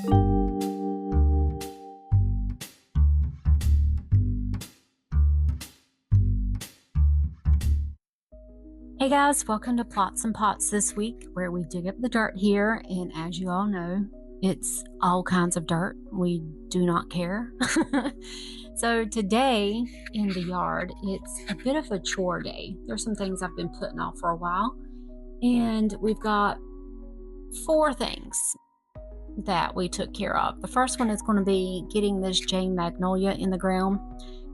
Hey guys, welcome to Plots and Pots this week, where we dig up the dirt here, and as you all know, it's all kinds of dirt. We do not care. So today in the yard, it's a bit of a chore day. There's some things I've been putting off for a while, and we've got 4 things that we took care of. The first one is going to be getting this Jane Magnolia in the ground.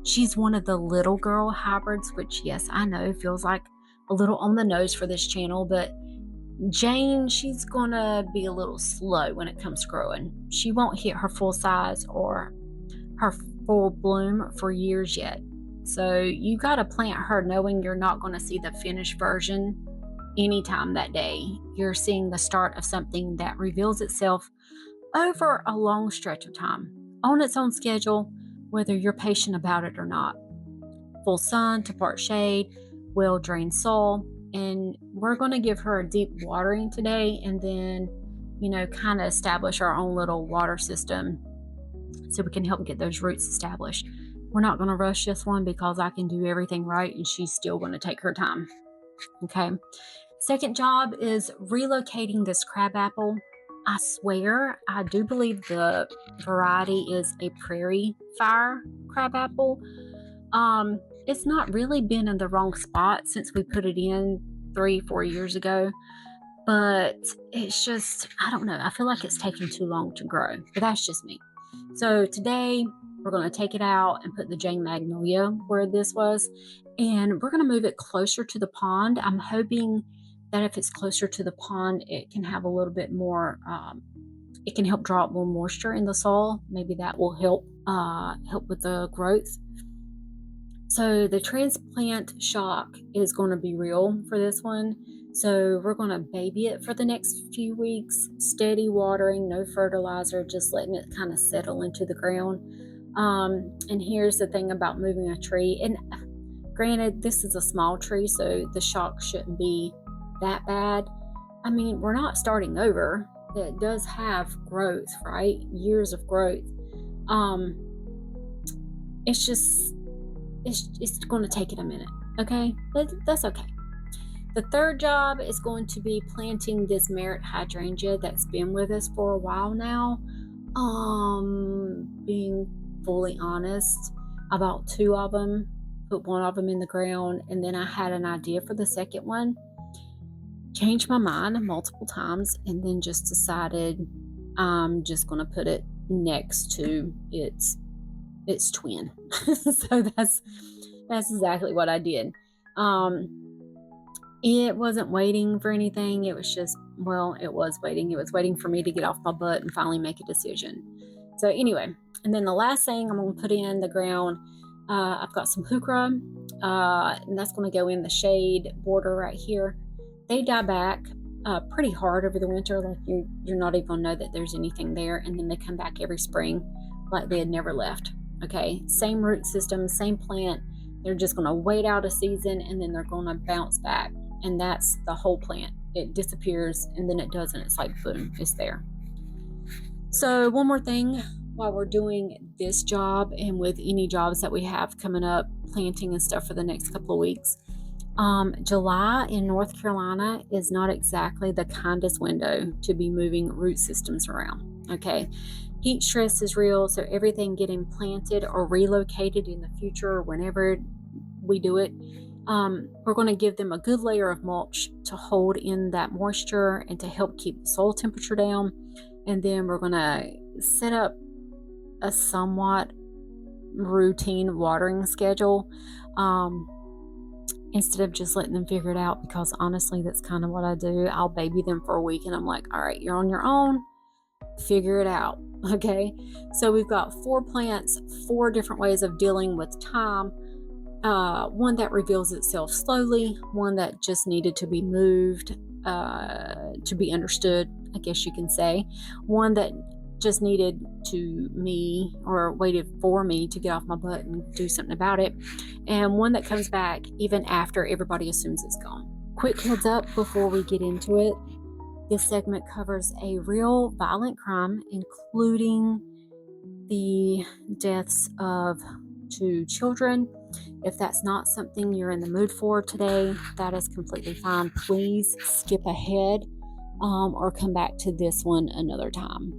She's one of the little girl hybrids, which, yes, I know feels like a little on the nose for this channel, but Jane, she's gonna be a little slow when it comes to growing. She won't hit her full size or her full bloom for years yet. So you gotta plant her knowing you're not gonna see the finished version anytime that day. You're seeing the start of something that reveals itself over a long stretch of time, on its own schedule, whether you're patient about it or not. Full sun to part shade, well-drained soil, and we're going to give her a deep watering today, and then, kind of establish our own little water system so we can help get those roots established. We're not going to rush this one because I can do everything right and she's still going to take her time. Okay. Second job is relocating this crabapple. I swear, I do believe the variety is a Prairiefire crabapple. It's not really been in the wrong spot since we put it in 3-4 years ago, but it's just, I don't know. I feel like it's taking too long to grow, but that's just me. So today we're going to take it out and put the Jane Magnolia where this was, and we're going to move it closer to the pond. I'm hoping that if it's closer to the pond, it can have a little bit more, it can help draw up more moisture in the soil. Maybe that will help with the growth. So the transplant shock is going to be real for this one. So we're going to baby it for the next few weeks, steady watering, no fertilizer, just letting it kind of settle into the ground. And here's the thing about moving a tree. And granted, this is a small tree, so the shock shouldn't be that bad. I mean, we're not starting over. It does have growth, right? Years of growth. It's going to take it a minute, okay? But that's okay. The third job is going to be planting this Merritt hydrangea that's been with us for a while now. Being fully honest, about 2 of them, put 1 of them in the ground, and then I had an idea for the second one. Changed my mind multiple times, and then just decided I'm just going to put it next to its twin. So that's exactly what I did. It wasn't waiting for anything. It was just, it was waiting. It was waiting for me to get off my butt and finally make a decision. So anyway, and then the last thing I'm going to put in the ground, I've got some heuchera, and that's going to go in the shade border right here. They die back pretty hard over the winter. Like you're not even going to know that there's anything there. And then they come back every spring like they had never left. Okay, same root system, same plant. They're just going to wait out a season and then they're going to bounce back. And that's the whole plant. It disappears and then it doesn't. It's like, boom, it's there. So one more thing while we're doing this job, and with any jobs that we have coming up, planting and stuff for the next couple of weeks. July in North Carolina is not exactly the kindest window to be moving root systems around. Okay. Heat stress is real, so everything getting planted or relocated in the future, whenever we do it, we're going to give them a good layer of mulch to hold in that moisture and to help keep the soil temperature down. And then we're going to set up a somewhat routine watering schedule instead of just letting them figure it out, because honestly, that's kind of what I do. I'll baby them for a week and I'm like, all right, you're on your own. Figure it out. Okay, so we've got 4 plants, 4 different ways of dealing with time. One that reveals itself slowly, one that just needed to be moved, to be understood, I guess you can say. One that just needed waited for me to get off my butt and do something about it. And one that comes back even after everybody assumes it's gone. Quick heads up before we get into it. This segment covers a real violent crime, including the deaths of 2 children. If that's not something you're in the mood for today, that is completely fine. Please skip ahead or come back to this one another time.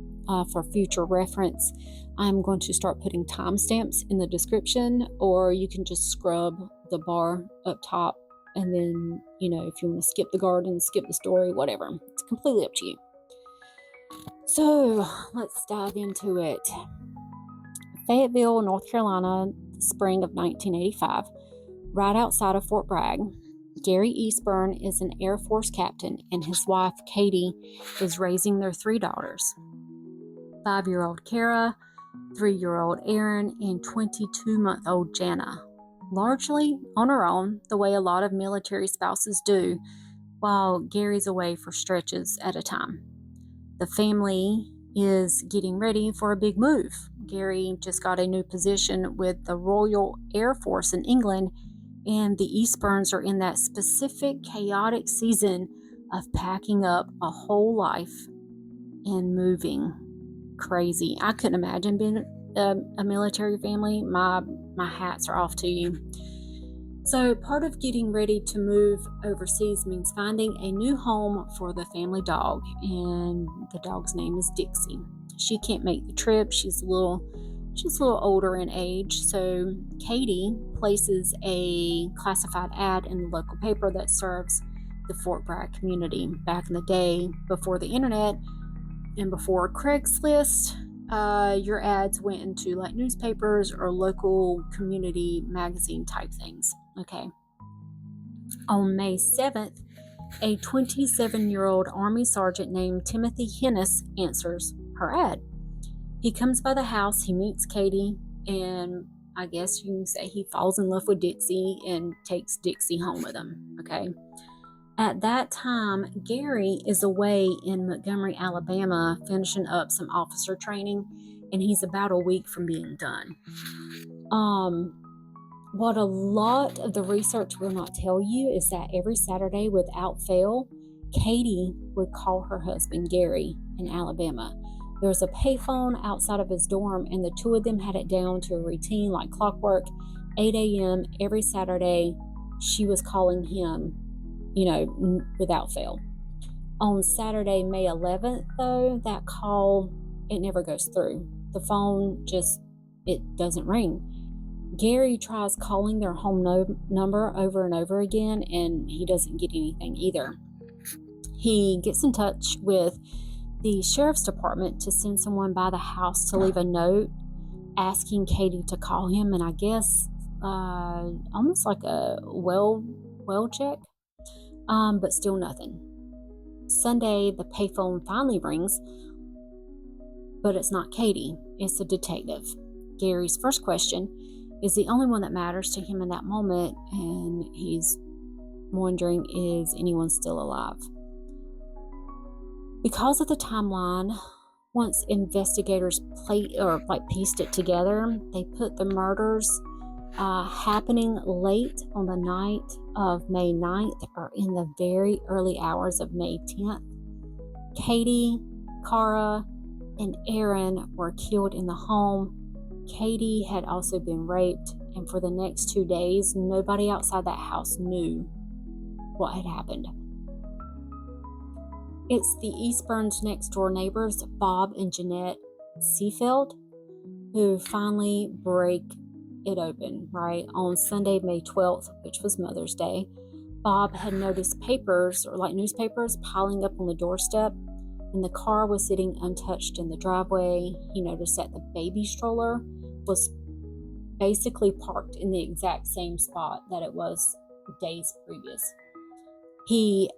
For future reference, I'm going to start putting timestamps in the description, or you can just scrub the bar up top. And then, if you want to skip the garden, skip the story, whatever. It's completely up to you. So let's dive into it. Fayetteville, North Carolina, spring of 1985, right outside of Fort Bragg. Gary Eastburn is an Air Force captain, and his wife, Katie, is raising their 3 daughters, 5-year-old Kara, 3-year-old Aaron, and 22-month-old Jana, largely on her own, the way a lot of military spouses do, while Gary's away for stretches at a time. The family is getting ready for a big move. Gary just got a new position with the Royal Air Force in England, and the Eastburns are in that specific chaotic season of packing up a whole life and moving. Crazy. I couldn't imagine being a military family. My hats are off to you. So part of getting ready to move overseas means finding a new home for the family dog, and the dog's name is Dixie. She can't make the trip. She's a little older in age, so Katie places a classified ad in the local paper that serves the Fort Bragg community. Back in the day, before the internet and before Craigslist, your ads went into like newspapers or local community magazine type things. Okay. On May 7th, a 27-year-old Army sergeant named Timothy Hennis answers her ad. He comes by the house, he meets Katie, and I guess you can say he falls in love with Dixie and takes Dixie home with him. Okay. At that time, Gary is away in Montgomery, Alabama, finishing up some officer training, and he's about a week from being done. What a lot of the research will not tell you is that every Saturday, without fail, Katie would call her husband, Gary, in Alabama. There was a payphone outside of his dorm, and the two of them had it down to a routine like clockwork. 8 a.m. every Saturday, she was calling him, without fail. On Saturday, May 11th, though, that call, it never goes through. The phone it doesn't ring. Gary tries calling their home number over and over again, and he doesn't get anything either. He gets in touch with the sheriff's department to send someone by the house to leave a note asking Katie to call him, and I guess almost like a well check, but still nothing. Sunday, the payphone finally rings, but it's not Katie, it's a detective. Gary's first question is the only one that matters to him in that moment, and he's wondering, is anyone still alive? Because of the timeline, once investigators pieced it together, they put the murders happening late on the night of May 9th or in the very early hours of May 10th. Katie, Kara, and Aaron were killed in the home. Katie had also been raped, and for the next 2 days, nobody outside that house knew what had happened. It's the Eastburns' next door neighbors, Bob and Jeanette Seafeld, who finally break it open, right? On Sunday, May 12th, which was Mother's Day, Bob had noticed papers or like newspapers piling up on the doorstep, and the car was sitting untouched in the driveway. He noticed that the baby stroller was basically parked in the exact same spot that it was days previous. He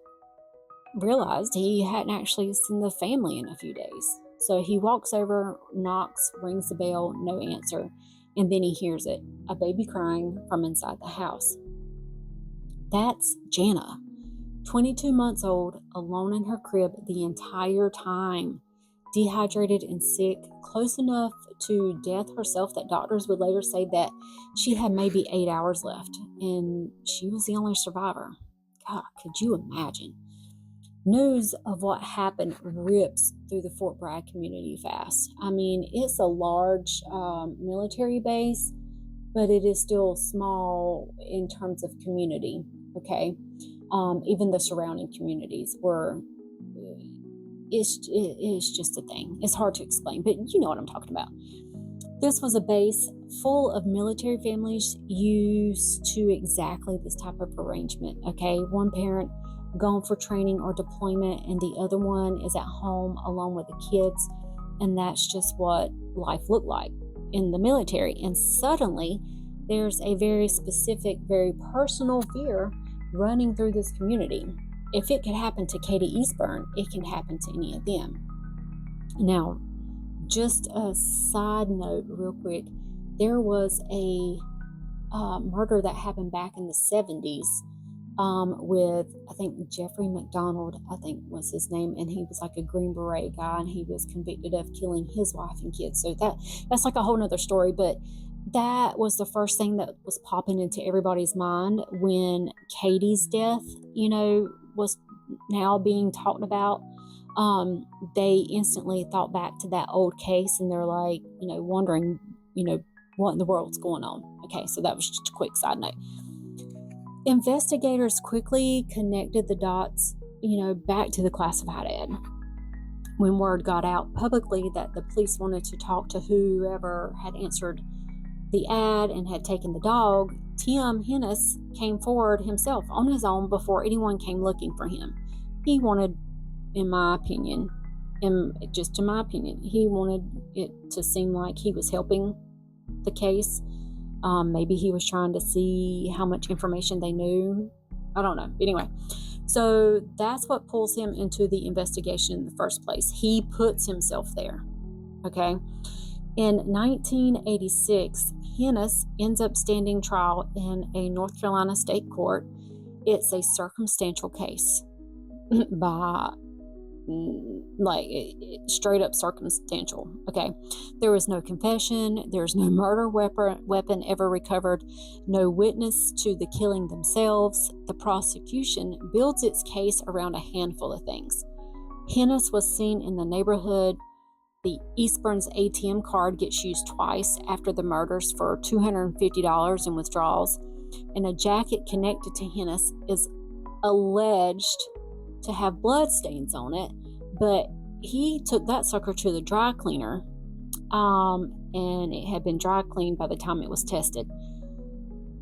realized he hadn't actually seen the family in a few days. So he walks over, knocks, rings the bell, no answer, and then he hears it, a baby crying from inside the house. That's Jana, 22 months old, alone in her crib the entire time, dehydrated and sick, close enough to death herself that doctors would later say that she had maybe 8 hours left, and she was the only survivor. God, could you imagine? News of what happened rips through the Fort Bragg community fast. I mean, it's a large military base, but it is still small in terms of community. Okay, even the surrounding communities were. It's just a thing. It's hard to explain, but you know what I'm talking about. This was a base full of military families used to exactly this type of arrangement. Okay, one parent gone for training or deployment, and the other one is at home along with the kids, and that's just what life looked like in the military. And suddenly, there's a very specific, very personal fear running through this community. If it could happen to Katie Eastburn, it can happen to any of them. Now, just a side note, real quick, there was a murder that happened back in the 70s with, I think, Jeffrey McDonald, I think was his name, and he was like a Green Beret guy, and he was convicted of killing his wife and kids. So that's like a whole nother story, but that was the first thing that was popping into everybody's mind when Katie's death, was now being talked about. They instantly thought back to that old case, and they're like, wondering, what in the world's going on. Okay, so that was just a quick side note. Investigators quickly connected the dots, back to the classified ad. When word got out publicly that the police wanted to talk to whoever had answered the ad and had taken the dog, Tim Hennis came forward himself on his own before anyone came looking for him. He wanted, in my opinion, he wanted it to seem like he was helping the case. Maybe he was trying to see how much information they knew. I don't know. Anyway, so that's what pulls him into the investigation in the first place. He puts himself there. Okay. In 1986, Hennis ends up standing trial in a North Carolina state court. It's a circumstantial case by straight up circumstantial. Okay, there was no confession, there's no murder weapon ever recovered, no witness to the killing themselves. The prosecution builds its case around a handful of things. Hennis was seen in the neighborhood. The Eastburn's ATM card gets used twice after the murders for $250 in withdrawals, and a jacket connected to Hennis is alleged to have blood stains on it, but he took that sucker to the dry cleaner, and it had been dry cleaned by the time it was tested.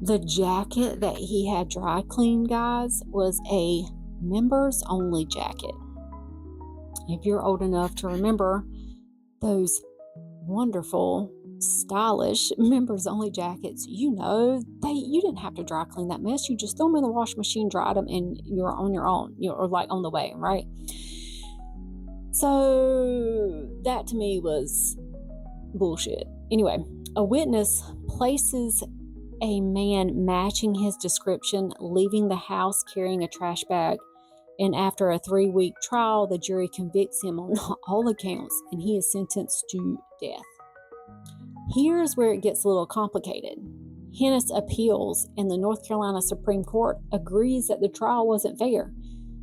The jacket that he had dry cleaned, guys, was a members only jacket. If you're old enough to remember those wonderful, stylish members only jackets, you didn't have to dry clean that mess. You just throw them in the wash machine, dried them, and you're on your own, or like on the way, right? So that to me was bullshit. Anyway, a witness places a man matching his description leaving the house carrying a trash bag. And after a 3-week trial, the jury convicts him on all accounts, and he is sentenced to death. Here's where it gets a little complicated. Hennis appeals, and the North Carolina Supreme Court agrees that the trial wasn't fair.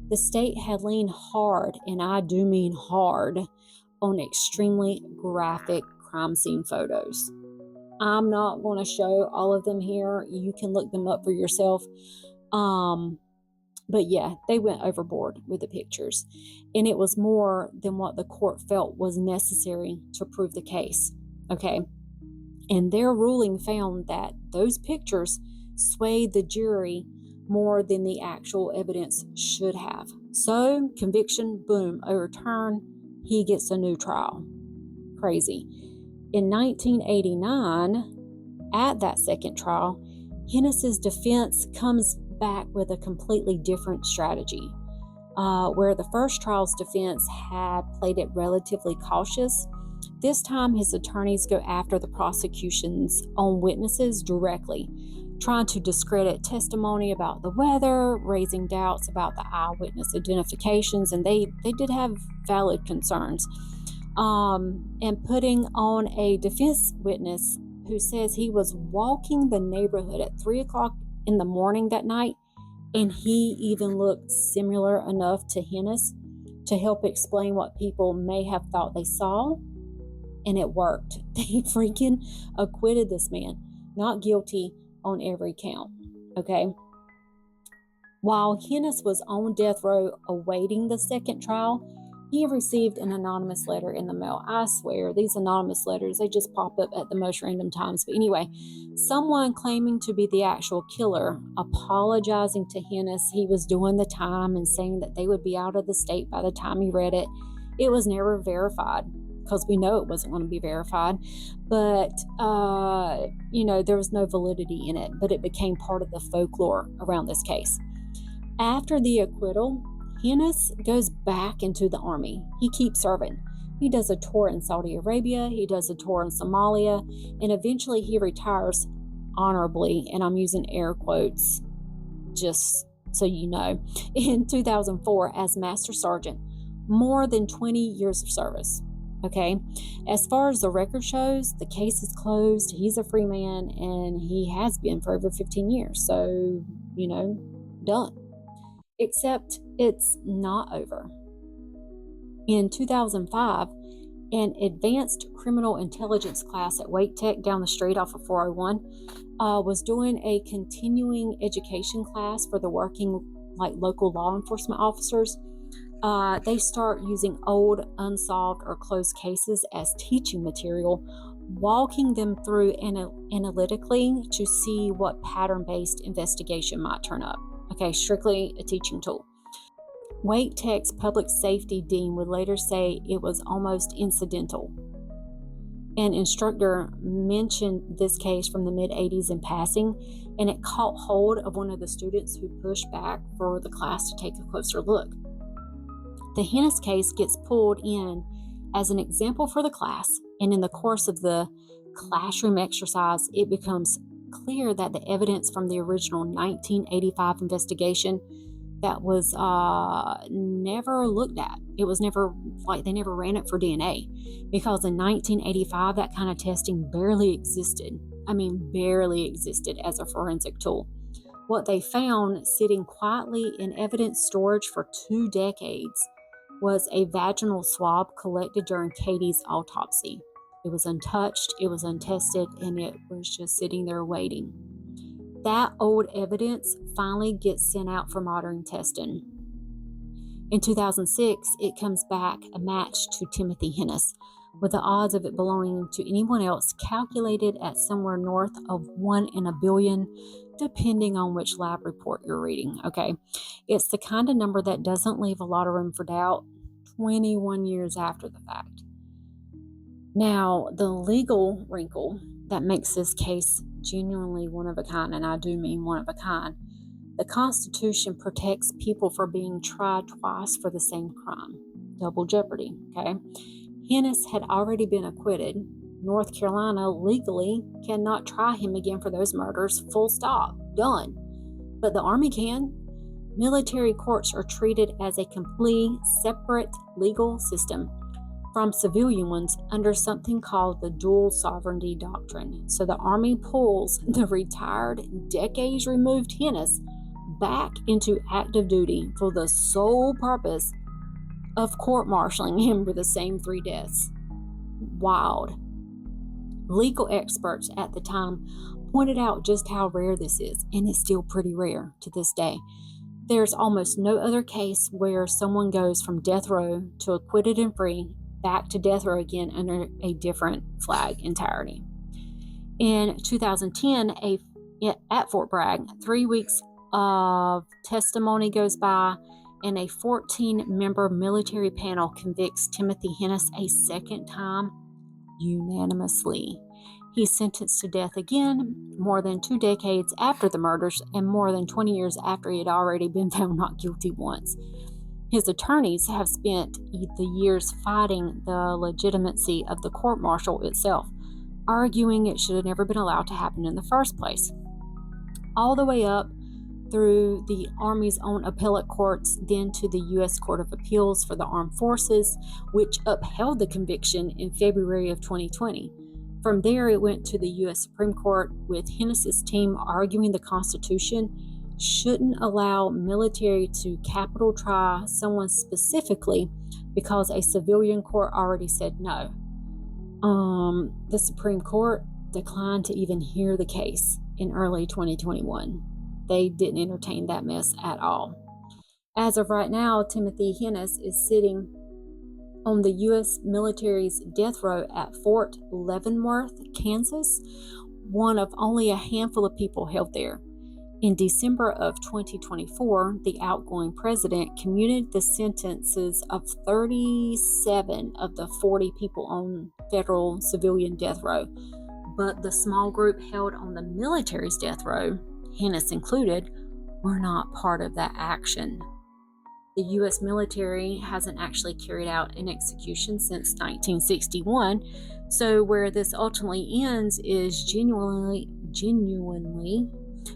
The state had leaned hard, and I do mean hard, on extremely graphic crime scene photos. I'm not going to show all of them here. You can look them up for yourself. But yeah, they went overboard with the pictures, and it was more than what the court felt was necessary to prove the case. Okay. And their ruling found that those pictures swayed the jury more than the actual evidence should have. So, conviction, boom, overturned. He gets a new trial. Crazy. In 1989, at that second trial, Hennis's defense comes back with a completely different strategy. Where the first trial's defense had played it relatively cautious, this time his attorneys go after the prosecution's own witnesses directly, trying to discredit testimony about the weather, raising doubts about the eyewitness identifications, and they did have valid concerns, and putting on a defense witness who says he was walking the neighborhood at 3 o'clock in the morning that night And he even looked similar enough to Hennis to help explain what people may have thought they saw. And it worked. They freaking acquitted this man, not guilty on every count. Okay. While Hennis was on death row awaiting the second trial, he received an anonymous letter in the mail. I swear, these anonymous letters, they just pop up at the most random times. But anyway, someone claiming to be the actual killer, apologizing to Hennis he was doing the time and saying that they would be out of the state by the time he read it. It was never verified, because we know it wasn't going to be verified. But, there was no validity in it, but it became part of the folklore around this case. After the acquittal, Hennis goes back into the army. He keeps serving. He does a tour in Saudi Arabia, he does a tour in Somalia, and eventually he retires honorably, and I'm using air quotes just so you know, in 2004 as Master Sergeant. More than 20 years of service. Okay, as far as the record shows, the case is closed. He's a free man, and he has been for over 15 years. So, done. Except it's not over. In 2005, an advanced criminal intelligence class at Wake Tech down the street off of 401 was doing a continuing education class for the working local law enforcement officers. They start using old, unsolved, or closed cases as teaching material, walking them through analytically to see what pattern-based investigation might turn up. Okay, strictly a teaching tool. Wake Tech's public safety dean would later say it was almost incidental. An instructor mentioned this case from the mid-'80s in passing, and it caught hold of one of the students who pushed back for the class to take a closer look. The Hennis case gets pulled in as an example for the class, and in the course of the classroom exercise, it becomes clear that the evidence from the original 1985 investigation that was never looked at. It was never, they never ran it for DNA, because in 1985, that kind of testing barely existed. Barely existed as a forensic tool. What they found sitting quietly in evidence storage for 2 decades was a vaginal swab collected during Katie's autopsy. It was untouched, it was untested, and it was just sitting there waiting. That old evidence finally gets sent out for modern testing. In 2006, it comes back a match to Timothy Hennis, with the odds of it belonging to anyone else calculated at somewhere north of 1 in a billion, depending on which lab report you're reading. Okay, it's the kind of number that doesn't leave a lot of room for doubt 21 years after the fact. Now, the legal wrinkle that makes this case genuinely one of a kind, and I do mean one of a kind, the Constitution protects people for being tried twice for the same crime. Double jeopardy, okay? Hennis had already been acquitted. North Carolina legally cannot try him again for those murders, full stop, done. But the Army can. Military courts are treated as a completely separate legal system from civilian ones under something called the dual sovereignty doctrine. So the Army pulls the retired, decades removed Hennis back into active duty for the sole purpose of court-martialing him for the same 3 deaths. Wild. Legal experts at the time pointed out just how rare this is, and it's still pretty rare to this day. There's almost no other case where someone goes from death row to acquitted and free back to death row again under a different flag entirety. In 2010, at Fort Bragg, 3 weeks of testimony goes by, and a 14-member military panel convicts Timothy Hennis a second time unanimously. He's sentenced to death again, more than 2 decades after the murders and more than 20 years after he had already been found not guilty once. His attorneys have spent the years fighting the legitimacy of the court-martial itself, arguing it should have never been allowed to happen in the first place. All the way up through the Army's own appellate courts, then to the U.S. Court of Appeals for the Armed Forces, which upheld the conviction in February of 2020. From there, it went to the U.S. Supreme Court, with Hennis's team arguing the Constitution shouldn't allow military to capital try someone specifically because a civilian court already said no. The Supreme Court declined to even hear the case in early 2021. They didn't entertain that mess at all. As of right now, Timothy Hennis is sitting on the U.S. military's death row at Fort Leavenworth, Kansas, one of only a handful of people held there. In December of 2024, the outgoing president commuted the sentences of 37 of the 40 people on federal civilian death row, but the small group held on the military's death row, Hennis included, were not part of that action. The U.S. military hasn't actually carried out an execution since 1961, so where this ultimately ends is genuinely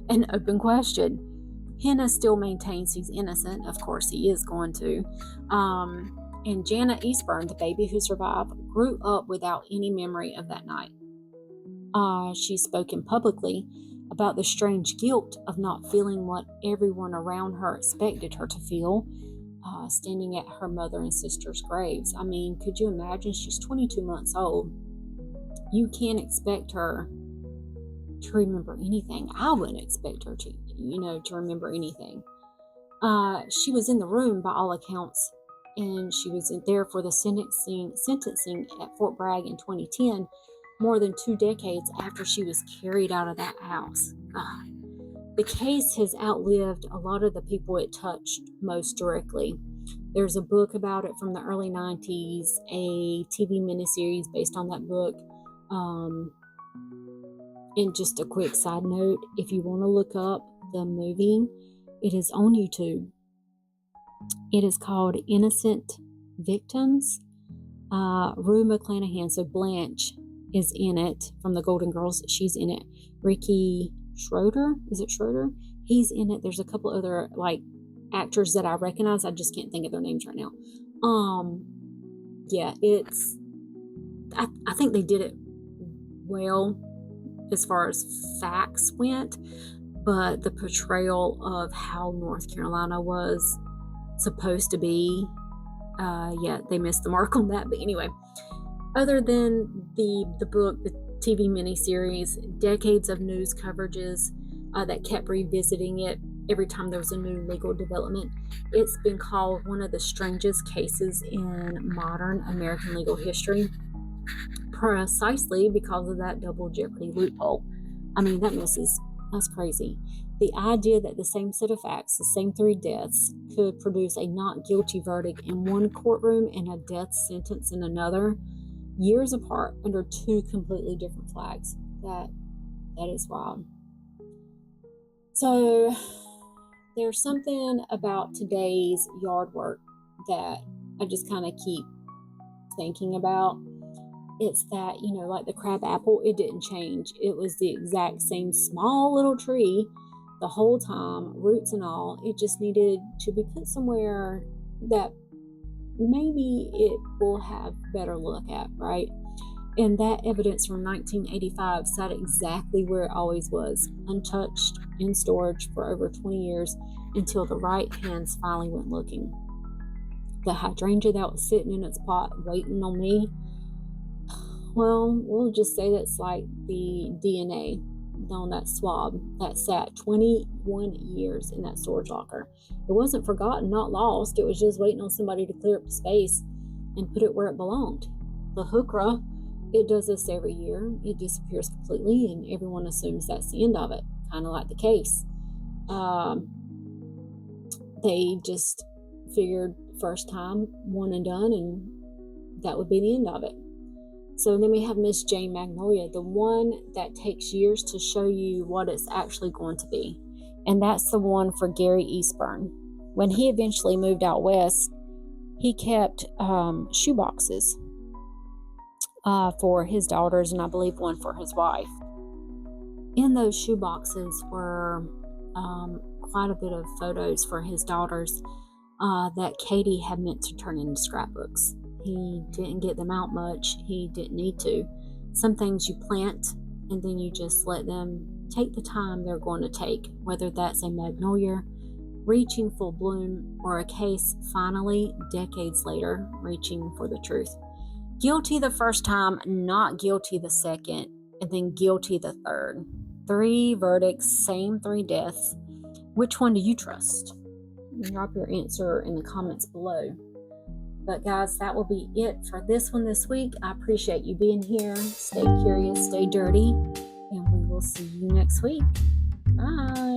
an open question. Hennis still maintains he's innocent. Of course, he is going to. And Janet Eastburn, the baby who survived, grew up without any memory of that night. She's spoken publicly about the strange guilt of not feeling what everyone around her expected her to feel, standing at her mother and sister's graves. I mean, could you imagine? She's 22 months old. You can't expect her to remember anything. I wouldn't expect her to remember anything. She was in the room by all accounts, and she was there for the sentencing at Fort Bragg in 2010, more than 2 decades after she was carried out of that house. The case has outlived a lot of the people it touched most directly. There's a book about it from the early 90s, a TV miniseries based on that book. And just a quick side note, if you want to look up the movie, it is on YouTube. It is called Innocent Victims. Rue McClanahan, so Blanche, is in it from the Golden Girls. She's in it. Ricky Schroeder, is it Schroeder? He's in it. There's a couple other actors that I recognize. I just can't think of their names right now. Yeah, it's. I think they did it well as far as facts went, but the portrayal of how North Carolina was supposed to be, they missed the mark on that. But anyway, other than the book, the TV miniseries, decades of news coverages that kept revisiting it every time there was a new legal development, it's been called one of the strangest cases in modern American legal history, precisely because of that double jeopardy loophole. I mean, that's crazy. The idea that the same set of facts, the same 3 deaths, could produce a not guilty verdict in one courtroom and a death sentence in another, years apart under 2 completely different flags. That is wild. So there's something about today's yard work that I just kind of keep thinking about. It's that, like the crab apple, it didn't change. It was the exact same small little tree the whole time, roots and all. It just needed to be put somewhere that maybe it will have better look at, right? And that evidence from 1985 sat exactly where it always was, untouched, in storage for over 20 years, until the right hands finally went looking. The hydrangea that was sitting in its pot waiting on me, well, we'll just say that's like the DNA on that swab that sat 21 years in that storage locker. It wasn't forgotten, not lost. It was just waiting on somebody to clear up the space and put it where it belonged. The heuchera, it does this every year. It disappears completely, and everyone assumes that's the end of it, kind of like the case. They just figured first time, one and done, and that would be the end of it. So then we have Miss Jane Magnolia, the one that takes years to show you what it's actually going to be. And that's the one for Gary Eastburn. When he eventually moved out west, he kept shoe boxes for his daughters, and I believe one for his wife. In those shoe boxes were quite a bit of photos for his daughters that Katie had meant to turn into scrapbooks. He didn't get them out much. He didn't need to. Some things you plant and then you just let them take the time they're going to take, whether that's a magnolia reaching full bloom or a case finally, decades later, reaching for the truth. Guilty the first time, not guilty the second, and then guilty the third. 3 verdicts, same 3 deaths. Which one do you trust? Drop your answer in the comments below. But guys, that will be it for this one this week. I appreciate you being here. Stay curious, stay dirty, and we will see you next week. Bye.